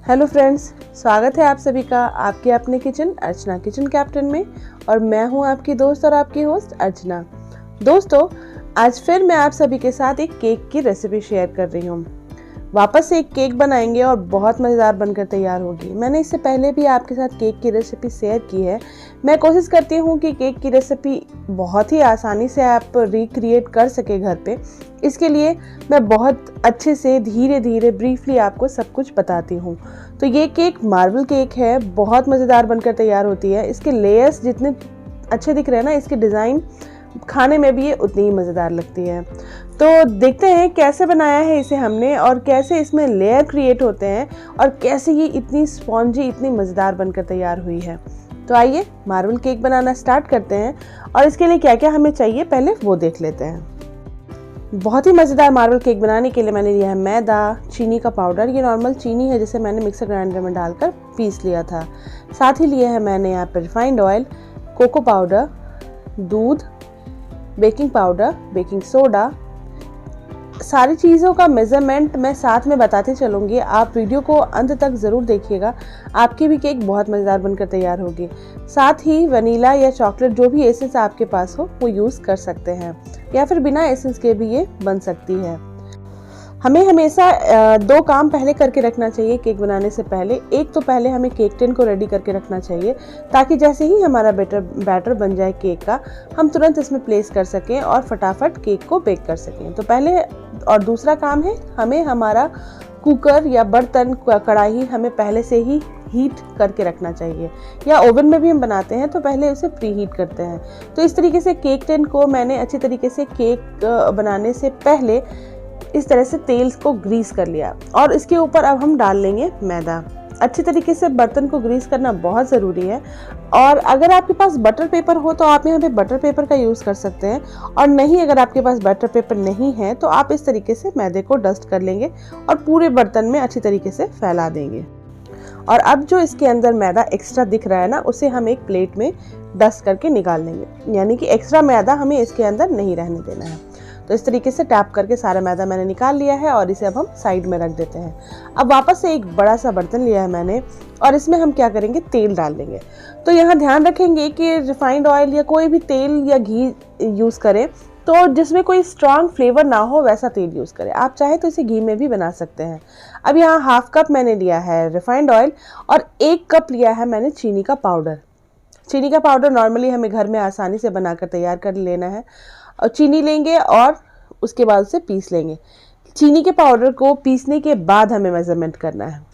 Hello friends, स्वागत है आप सभी का आपके अपने किचन अर्चना किचन कैप्टन में। और मैं हूं आपकी दोस्त और आपकी होस्ट अर्चना। दोस्तों, आज फिर मैं आप सभी के साथ एक केक की रेसिपी शेयर कर रही हूं। वापस से एक केक बनाएंगे और बहुत मज़ेदार बनकर तैयार होगी। मैंने इससे पहले भी आपके साथ केक की रेसिपी शेयर की है। मैं कोशिश करती हूँ कि केक की रेसिपी बहुत ही आसानी से आप रिक्रिएट कर सके घर पे। इसके लिए मैं बहुत अच्छे से धीरे धीरे ब्रीफली आपको सब कुछ बताती हूँ। तो ये केक मार्बल केक है, बहुत मज़ेदार बनकर तैयार होती है। इसके लेयर्स जितने अच्छे दिख रहे हैं ना, इसके डिज़ाइन खाने में भी ये उतनी ही मज़ेदार लगती है। तो देखते हैं कैसे बनाया है इसे हमने और कैसे इसमें लेयर क्रिएट होते हैं और कैसे ये इतनी स्पॉन्जी इतनी मज़ेदार बनकर तैयार हुई है। तो आइए मार्बल केक बनाना स्टार्ट करते हैं और इसके लिए क्या क्या हमें चाहिए पहले वो देख लेते हैं। बहुत ही मज़ेदार मार्बल केक बनाने के लिए मैंने लिया है मैदा, चीनी का पाउडर। ये नॉर्मल चीनी है जिसे मैंने मिक्सर ग्राइंडर में डालकर पीस लिया था। साथ ही लिया है मैंने यहाँ पर रिफाइंड ऑयल, कोको पाउडर, दूध, बेकिंग पाउडर, बेकिंग सोडा। सारी चीज़ों का मेज़रमेंट मैं साथ में बताते चलूँगी, आप वीडियो को अंत तक ज़रूर देखिएगा। आपकी भी केक बहुत मज़ेदार बनकर तैयार होगी। साथ ही वनीला या चॉकलेट जो भी एसेंस आपके पास हो वो यूज़ कर सकते हैं, या फिर बिना एसेंस के भी ये बन सकती है। हमें हमेशा दो काम पहले करके रखना चाहिए केक बनाने से पहले। एक तो पहले हमें केक टिन को रेडी करके रखना चाहिए ताकि जैसे ही हमारा बैटर बन जाए केक का, हम तुरंत इसमें प्लेस कर सकें और फटाफट केक को बेक कर सकें। तो पहले और दूसरा काम है, हमें हमारा कुकर या बर्तन कढ़ाई हमें पहले से ही हीट करके रखना चाहिए, या ओवन में भी हम बनाते हैं तो पहले उसे प्री हीट करते हैं। तो इस तरीके से केक टिन को मैंने अच्छी तरीके से केक बनाने से पहले इस तरह से तेल को ग्रीस कर लिया और इसके ऊपर अब हम डाल लेंगे मैदा। अच्छी तरीके से बर्तन को ग्रीस करना बहुत ज़रूरी है। और अगर आपके पास बटर पेपर हो तो आप यहाँ पे बटर पेपर का यूज़ कर सकते हैं, और नहीं अगर आपके पास बटर पेपर नहीं है तो आप इस तरीके से मैदे को डस्ट कर लेंगे और पूरे बर्तन में अच्छी तरीके से फैला देंगे। और अब जो इसके अंदर मैदा एक्स्ट्रा दिख रहा है ना, उसे हम एक प्लेट में डस्ट करके निकाल लेंगे, यानी कि एक्स्ट्रा मैदा हमें इसके अंदर नहीं रहने देना है। तो इस तरीके से टैप करके सारा मैदा मैंने निकाल लिया है और इसे अब हम साइड में रख देते हैं। अब वापस से एक बड़ा सा बर्तन लिया है मैंने और इसमें हम क्या करेंगे, तेल डाल देंगे। तो यहाँ ध्यान रखेंगे कि रिफाइंड ऑयल या कोई भी तेल या घी यूज़ करें तो जिसमें कोई स्ट्रॉन्ग फ्लेवर ना हो वैसा तेल यूज़ करें। आप चाहे तो इसे घी में भी बना सकते हैं। अब यहाँ हाफ कप मैंने लिया है रिफाइंड ऑयल और 1 कप लिया है मैंने चीनी का पाउडर। चीनी का पाउडर नॉर्मली हमें घर में आसानी से बनाकर तैयार कर लेना है। और चीनी लेंगे और उसके बाद उसे पीस लेंगे। चीनी के पाउडर को पीसने के बाद हमें मेज़रमेंट करना है।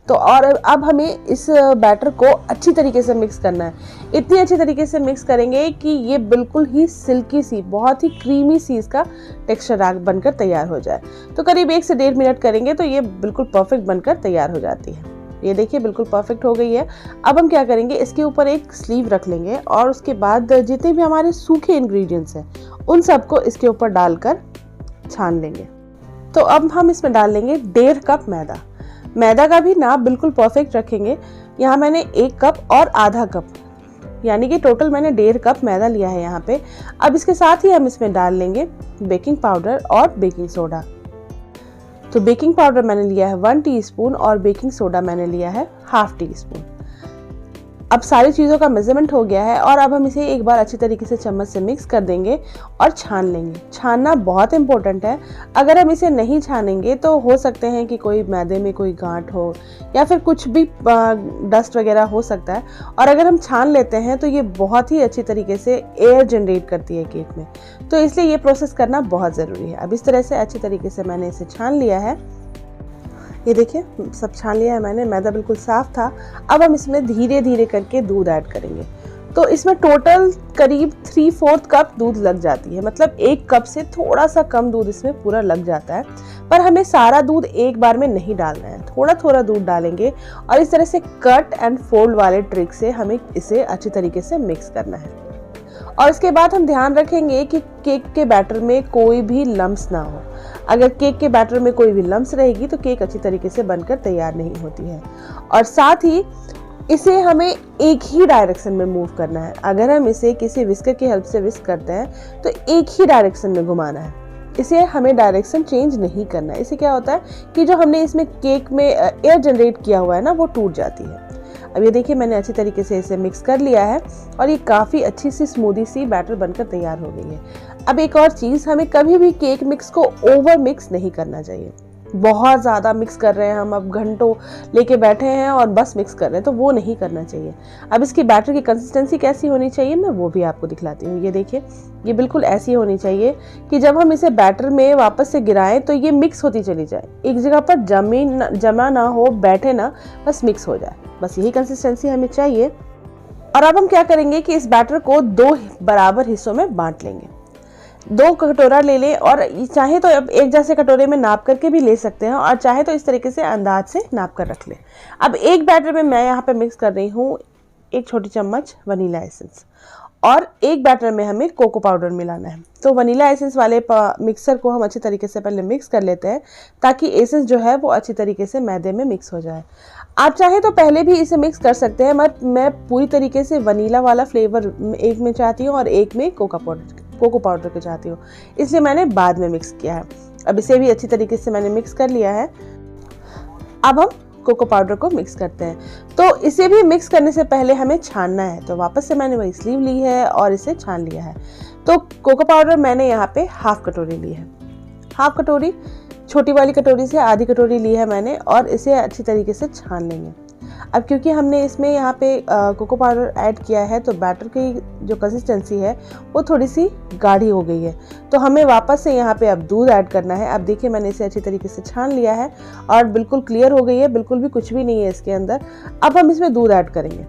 तो और अब हमें इस बैटर को अच्छी तरीके से मिक्स करना है। इतनी अच्छी तरीके से मिक्स करेंगे कि ये बिल्कुल ही सिल्की सी, बहुत ही क्रीमी सी इसका टेक्सचर बनकर तैयार हो जाए। तो करीब 1 से 1.5 मिनट करेंगे तो ये बिल्कुल परफेक्ट बनकर तैयार हो जाती है। ये देखिए बिल्कुल परफेक्ट हो गई है। अब हम क्या करेंगे, इसके ऊपर एक स्लीव रख लेंगे और उसके बाद जितने भी हमारे सूखे इंग्रेडिएंट्स हैं उन सबको इसके ऊपर डालकर छान लेंगे। तो अब हम इसमें डाल लेंगे 1.5 कप मैदा। मैदा का भी नाप बिल्कुल परफेक्ट रखेंगे। यहाँ मैंने 1 कप और आधा कप, यानी कि टोटल मैंने 1.5 कप मैदा लिया है यहाँ पे। अब इसके साथ ही हम इसमें डाल लेंगे बेकिंग पाउडर और बेकिंग सोडा। तो बेकिंग पाउडर मैंने लिया है 1 टीस्पून और बेकिंग सोडा मैंने लिया है ½ टीस्पून। अब सारी चीज़ों का मेज़रमेंट हो गया है और अब हम इसे एक बार अच्छी तरीके से चम्मच से मिक्स कर देंगे और छान लेंगे। छानना बहुत इंपॉर्टेंट है। अगर हम इसे नहीं छानेंगे तो हो सकते हैं कि कोई मैदे में कोई गांठ हो या फिर कुछ भी डस्ट वगैरह हो सकता है। और अगर हम छान लेते हैं तो ये बहुत ही अच्छी तरीके से एयर जनरेट करती है केक में, तो इसलिए ये प्रोसेस करना बहुत ज़रूरी है। अब इस तरह से अच्छी तरीके से मैंने इसे छान लिया है। ये देखिए सब छान लिया है मैंने, मैदा बिल्कुल साफ था। अब हम इसमें धीरे धीरे करके दूध ऐड करेंगे। तो इसमें टोटल करीब 3/4 कप दूध लग जाती है, मतलब 1 कप से थोड़ा सा कम दूध इसमें पूरा लग जाता है। पर हमें सारा दूध एक बार में नहीं डालना है, थोड़ा थोड़ा दूध डालेंगे और इस तरह से कट एंड फोल्ड वाले ट्रिक से हमें इसे अच्छी तरीके से मिक्स करना है। और इसके बाद हम ध्यान रखेंगे कि केक के बैटर में कोई भी लम्स ना हो। अगर केक के बैटर में कोई भी लम्स रहेगी तो केक अच्छी तरीके से बनकर तैयार नहीं होती है। और साथ ही इसे हमें एक ही डायरेक्शन में मूव करना है। अगर हम इसे किसी विस्कर की हेल्प से विस्क करते हैं तो एक ही डायरेक्शन में घुमाना है। इसे हमें डायरेक्शन चेंज नहीं करना है। इससे क्या होता है कि जो हमने इसमें केक में एयर जनरेट किया हुआ है ना, वो टूट जाती है। अब ये देखिए मैंने अच्छी तरीके से इसे मिक्स कर लिया है और ये काफ़ी अच्छी सी स्मूदी सी बैटर बनकर तैयार हो गई है। अब एक और चीज़, हमें कभी भी केक मिक्स को ओवर मिक्स नहीं करना चाहिए। बहुत ज़्यादा मिक्स कर रहे हैं हम, अब घंटों लेके बैठे हैं और बस मिक्स कर रहे हैं, तो वो नहीं करना चाहिए। अब इसकी बैटर की कंसिस्टेंसी कैसी होनी चाहिए मैं वो भी आपको दिखलाती हूँ। ये देखिए, ये बिल्कुल ऐसी होनी चाहिए कि जब हम इसे बैटर में वापस से गिराएं तो ये मिक्स होती चली जाए, एक जगह पर जमा ना हो, बैठे ना, बस मिक्स हो जाए। बस यही कंसिस्टेंसी हमें चाहिए। और अब हम क्या करेंगे कि इस बैटर को 2 बराबर हिस्सों में बांट लेंगे। 2 कटोरा ले लें और चाहे तो अब एक जैसे कटोरे में नाप करके भी ले सकते हैं और चाहे तो इस तरीके से अंदाज से नाप कर रख लें। अब एक बैटर में मैं यहाँ पे मिक्स कर रही हूँ 1 छोटी चम्मच वनीला एसेंस और एक बैटर में हमें कोको पाउडर मिलाना है। तो वनीला एसेंस वाले मिक्सर को हम अच्छी तरीके से पहले मिक्स कर लेते हैं ताकि एसेंस जो है वो अच्छी तरीके से मैदे में मिक्स हो जाए। आप चाहे तो पहले भी इसे मिक्स कर सकते हैं, मैं पूरी तरीके से वनीला वाला फ्लेवर एक में चाहती हूँ और एक में कोको पाउडर को चाहती हूँ, इसलिए मैंने बाद में मिक्स किया है। अब इसे भी अच्छी तरीके से मैंने मिक्स कर लिया है। अब हम कोको पाउडर को मिक्स करते हैं। तो इसे भी मिक्स करने से पहले हमें छानना है, तो वापस से मैंने वही स्लीव ली है और इसे छान लिया है। तो कोको पाउडर मैंने यहाँ पे हाफ कटोरी ली है, हाफ कटोरी, छोटी वाली कटोरी से आधी कटोरी ली है मैंने और इसे अच्छी तरीके से छान लेंगे। अब क्योंकि हमने इसमें यहाँ पे कोको पाउडर ऐड किया है तो बैटर की जो कंसिस्टेंसी है वो थोड़ी सी गाढ़ी हो गई है, तो हमें वापस से यहाँ पे अब दूध ऐड करना है। अब देखिए मैंने इसे अच्छी तरीके से छान लिया है और बिल्कुल क्लियर हो गई है, बिल्कुल भी कुछ भी नहीं है इसके अंदर। अब हम इसमें दूध ऐड करेंगे,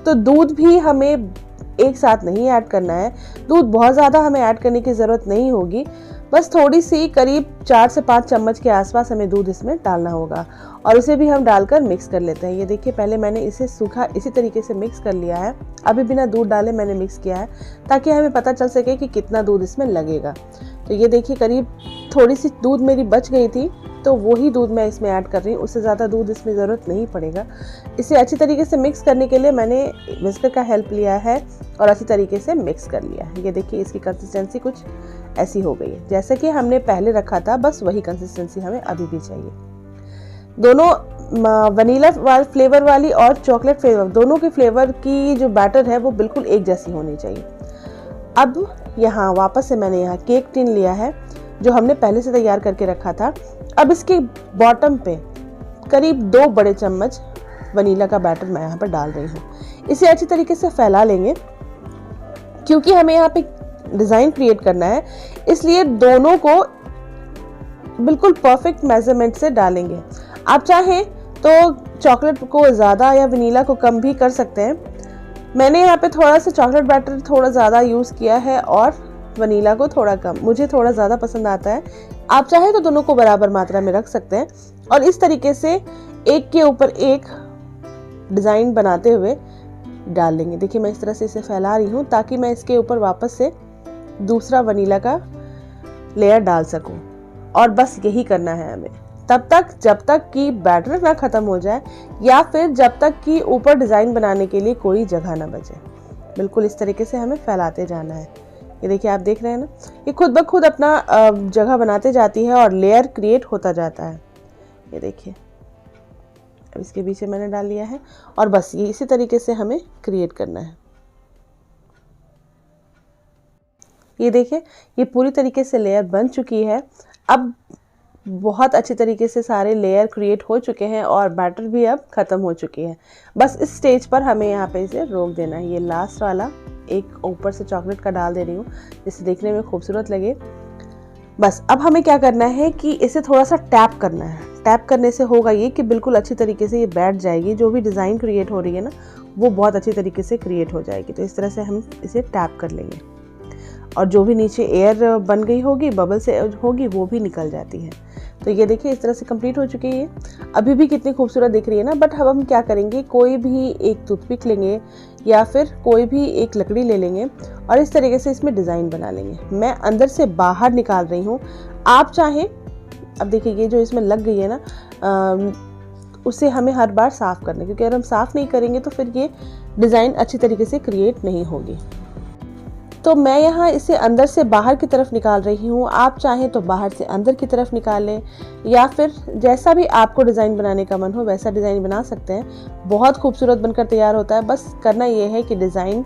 तो दूध भी हमें एक साथ नहीं ऐड करना है, दूध बहुत ज़्यादा हमें ऐड करने की ज़रूरत नहीं होगी, बस थोड़ी सी करीब 4 से 5 चम्मच के आसपास हमें दूध इसमें डालना होगा और उसे भी हम डालकर मिक्स कर लेते हैं। ये देखिए पहले मैंने इसे सूखा इसी तरीके से मिक्स कर लिया है, अभी बिना दूध डाले मैंने मिक्स किया है ताकि हमें पता चल सके कि कितना दूध इसमें लगेगा। तो ये देखिए करीब थोड़ी सी दूध मेरी बच गई थी, तो वही दूध मैं इसमें ऐड कर रही हूँ, उससे ज़्यादा दूध इसमें ज़रूरत नहीं पड़ेगा। इसे अच्छी तरीके से मिक्स करने के लिए मैंने विस्कर का हेल्प लिया है और अच्छी तरीके से मिक्स कर लिया है। ये देखिए इसकी कंसिस्टेंसी कुछ ऐसी हो गई है जैसे कि हमने पहले रखा था, बस वही कंसिस्टेंसी हमें अभी भी चाहिए। दोनों वनीला फ्लेवर वाली और चॉकलेट फ्लेवर, दोनों के फ्लेवर की जो बैटर है वो बिल्कुल एक जैसी होनी चाहिए। अब यहाँ वापस से मैंने यहाँ केक टिन लिया है जो हमने पहले से तैयार करके रखा था। अब इसके बॉटम पे करीब 2 बड़े चम्मच वनीला का बैटर मैं यहाँ पर डाल रही हूँ। इसे अच्छी तरीके से फैला लेंगे क्योंकि हमें यहाँ पे डिज़ाइन क्रिएट करना है, इसलिए दोनों को बिल्कुल परफेक्ट मेजरमेंट से डालेंगे। आप चाहें तो चॉकलेट को ज़्यादा या वनीला को कम भी कर सकते हैं। मैंने यहाँ पे थोड़ा सा चॉकलेट बैटर थोड़ा ज़्यादा यूज़ किया है और वनीला को थोड़ा कम, मुझे थोड़ा ज़्यादा पसंद आता है। आप चाहें तो दोनों को बराबर मात्रा में रख सकते हैं और इस तरीके से एक के ऊपर एक डिज़ाइन बनाते हुए डाल लेंगे। देखिए मैं इस तरह से इसे फैला रही हूँ ताकि मैं इसके ऊपर वापस से दूसरा वनीला का लेयर डाल सकूं और बस यही करना है हमें तब तक जब तक कि बैटर ना ख़त्म हो जाए या फिर जब तक कि ऊपर डिज़ाइन बनाने के लिए कोई जगह ना बचे। बिल्कुल इस तरीके से हमें फैलाते जाना है। ये देखिए आप देख रहे हैं ना, ये खुद ब खुद अपना जगह बनाते जाती है और लेयर क्रिएट होता जाता है। ये देखिए अब इसके पीछे मैंने डाल लिया है और बस ये इसी तरीके से हमें क्रिएट करना है। ये देखिए ये पूरी तरीके से लेयर बन चुकी है। अब बहुत अच्छी तरीके से सारे लेयर क्रिएट हो चुके हैं और बैटर भी अब ख़त्म हो चुकी है। बस इस स्टेज पर हमें यहाँ पे इसे रोक देना है। ये लास्ट वाला एक ऊपर से चॉकलेट का डाल दे रही हूँ जिससे देखने में खूबसूरत लगे। बस अब हमें क्या करना है कि इसे थोड़ा सा टैप करना है। टैप करने से होगा ये कि बिल्कुल अच्छी तरीके से ये बैठ जाएगी, जो भी डिज़ाइन क्रिएट हो रही है ना वो बहुत अच्छी तरीके से क्रिएट हो जाएगी। तो इस तरह से हम इसे टैप कर लेंगे और जो भी नीचे एयर बन गई होगी, बबल से होगी, वो भी निकल जाती है। तो ये देखिए इस तरह से कंप्लीट हो चुकी है। अभी भी कितनी खूबसूरत दिख रही है ना। बट अब हम क्या करेंगे, कोई भी एक टूथपिक लेंगे या फिर कोई भी एक लकड़ी ले लेंगे और इस तरीके से इसमें डिज़ाइन बना लेंगे। मैं अंदर से बाहर निकाल रही हूँ, आप चाहें, अब देखिए ये जो इसमें लग गई है ना उसे हमें हर बार साफ़ करना है, क्योंकि अगर हम साफ़ नहीं करेंगे तो फिर ये डिज़ाइन अच्छी तरीके से क्रिएट नहीं होगी। तो मैं यहाँ इसे अंदर से बाहर की तरफ निकाल रही हूँ। आप चाहें तो बाहर से अंदर की तरफ निकालें या फिर जैसा भी आपको डिज़ाइन बनाने का मन हो वैसा डिज़ाइन बना सकते हैं। बहुत खूबसूरत बनकर तैयार होता है। बस करना ये है कि डिज़ाइन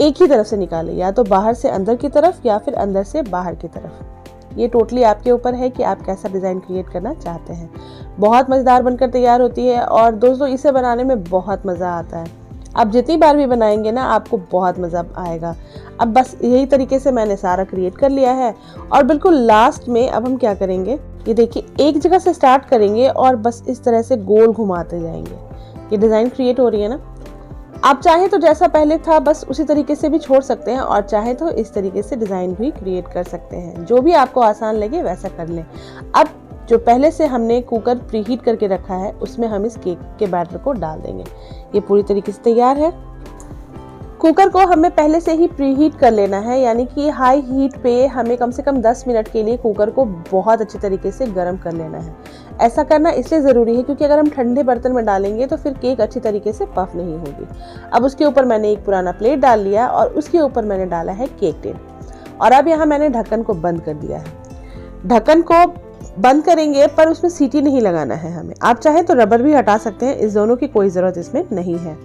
एक ही तरफ से निकालें, या तो बाहर से अंदर की तरफ या फिर अंदर से बाहर की तरफ। ये टोटली आपके ऊपर है कि आप कैसा डिज़ाइन क्रिएट करना चाहते हैं। बहुत मज़ेदार बनकर तैयार होती है और दोस्तों इसे बनाने में बहुत मज़ा आता है। आप जितनी बार भी बनाएंगे ना आपको बहुत मज़ा आएगा। अब बस यही तरीके से मैंने सारा क्रिएट कर लिया है और बिल्कुल लास्ट में अब हम क्या करेंगे, ये देखिए एक जगह से स्टार्ट करेंगे और बस इस तरह से गोल घुमाते जाएंगे। ये डिज़ाइन क्रिएट हो रही है ना। आप चाहें तो जैसा पहले था बस उसी तरीके से भी छोड़ सकते हैं और चाहे तो इस तरीके से डिज़ाइन भी क्रिएट कर सकते हैं। जो भी आपको आसान लगे वैसा कर लें। अब जो पहले से हमने कुकर प्रीहीट करके रखा है उसमें हम इस केक के बैटर को डाल देंगे। ये पूरी तरीके से तैयार है। कुकर को हमें पहले से ही प्रीहीट कर लेना है, यानी कि हाई हीट पे हमें कम से कम 10 मिनट के लिए कुकर को बहुत अच्छे तरीके से गर्म कर लेना है। ऐसा करना इसलिए ज़रूरी है क्योंकि अगर हम ठंडे बर्तन में डालेंगे तो फिर केक अच्छी तरीके से पफ नहीं होगी। अब उसके ऊपर मैंने एक पुराना प्लेट डाल लिया और उसके ऊपर मैंने डाला है केक टिन और अब यहाँ मैंने ढक्कन को बंद कर दिया है। ढक्कन को बंद करेंगे पर उसमें सीटी नहीं लगाना है हमें। आप चाहें तो रबर भी हटा सकते हैं, इस दोनों की कोई ज़रूरत इसमें नहीं है।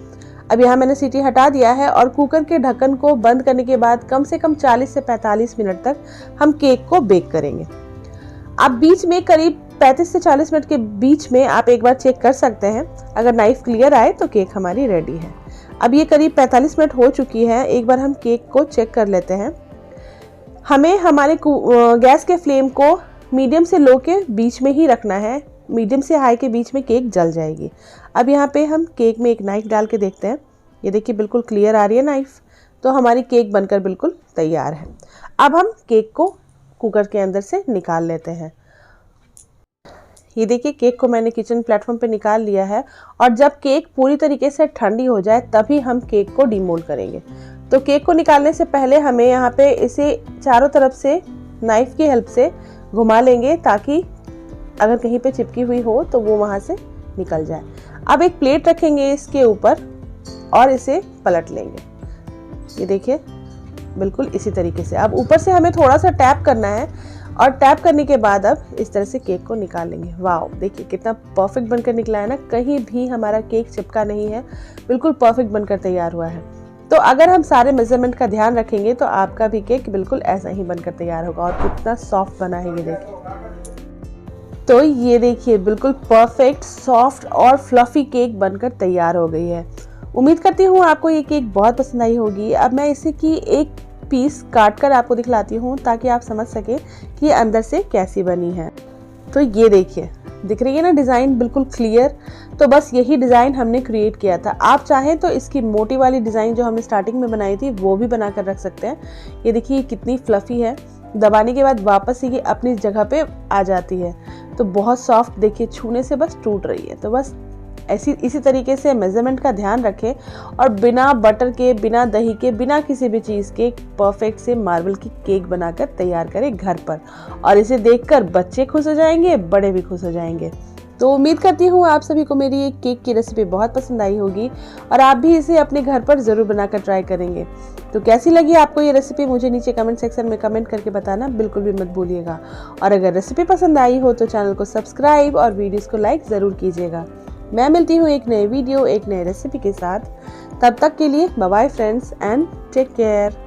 अब यहाँ मैंने सीटी हटा दिया है और कुकर के ढक्कन को बंद करने के बाद कम से कम 40 से 45 मिनट तक हम केक को बेक करेंगे। आप बीच में करीब 35 से 40 मिनट के बीच में आप एक बार चेक कर सकते हैं। अगर नाइफ क्लियर आए तो केक हमारी रेडी है। अब ये करीब 45 मिनट हो चुकी है। एक बार हम केक को चेक कर लेते हैं। हमें हमारे गैस के फ्लेम को मीडियम से लो के बीच में ही रखना है। मीडियम से हाई के बीच में केक जल जाएगी। अब यहाँ पे हम केक में एक नाइफ डाल के देखते हैं। ये देखिए बिल्कुल क्लियर आ रही है नाइफ, तो हमारी केक बनकर बिल्कुल तैयार है। अब हम केक को कुकर के अंदर से निकाल लेते हैं। ये देखिए केक को मैंने किचन प्लेटफॉर्म पे निकाल लिया है और जब केक पूरी तरीके से ठंडी हो जाए तभी हम केक को डीमोल्ड करेंगे। तो केक को निकालने से पहले हमें यहाँ पे इसे चारों तरफ से नाइफ की हेल्प से घुमा लेंगे ताकि अगर कहीं पे चिपकी हुई हो तो वो वहाँ से निकल जाए। अब एक प्लेट रखेंगे इसके ऊपर और इसे पलट लेंगे। ये देखिए बिल्कुल इसी तरीके से। अब ऊपर से हमें थोड़ा सा टैप करना है और टैप करने के बाद अब इस तरह से केक को निकाल लेंगे। वाह देखिए कितना परफेक्ट बनकर निकला है ना। कहीं भी हमारा केक चिपका नहीं है, बिल्कुल परफेक्ट बनकर तैयार हुआ है। तो अगर हम सारे मेजरमेंट का ध्यान रखेंगे तो आपका भी केक बिल्कुल ऐसा ही बनकर तैयार होगा। और कितना सॉफ्ट बना है ये देखिए। तो ये देखिए बिल्कुल परफेक्ट सॉफ्ट और फ्लफी केक बनकर तैयार हो गई है। उम्मीद करती हूँ आपको ये केक बहुत पसंद आई होगी। अब मैं इसे की एक पीस काट कर आपको दिखलाती हूँ ताकि आप समझ सके कि ये अंदर से कैसी बनी है। तो ये देखिए दिख रही है ना डिज़ाइन बिल्कुल क्लियर। तो बस यही डिज़ाइन हमने क्रिएट किया था। आप चाहें तो इसकी मोटी वाली डिज़ाइन जो हमने स्टार्टिंग में बनाई थी वो भी बना कर रख सकते हैं। ये देखिए कितनी फ्लफी है, दबाने के बाद वापस ये अपनी जगह पे आ जाती है। तो बहुत सॉफ्ट देखिए, छूने से बस टूट रही है। तो बस इसी तरीके से मेजरमेंट का ध्यान रखें और बिना बटर के, बिना दही के, बिना किसी भी चीज़ के परफेक्ट से मार्बल की केक बनाकर तैयार करें घर पर। और इसे देखकर बच्चे खुश हो जाएंगे, बड़े भी खुश हो जाएंगे। तो उम्मीद करती हूँ आप सभी को मेरी ये केक की रेसिपी बहुत पसंद आई होगी और आप भी इसे अपने घर पर ज़रूर बनाकर ट्राई करेंगे। तो कैसी लगी आपको ये रेसिपी मुझे नीचे कमेंट सेक्शन में कमेंट करके बताना बिल्कुल भी मत भूलिएगा। और अगर रेसिपी पसंद आई हो तो चैनल को सब्सक्राइब और वीडियोस को लाइक ज़रूर कीजिएगा। मैं मिलती हूँ एक नए वीडियो, एक नए रेसिपी के साथ। तब तक के लिए bye bye friends and take care.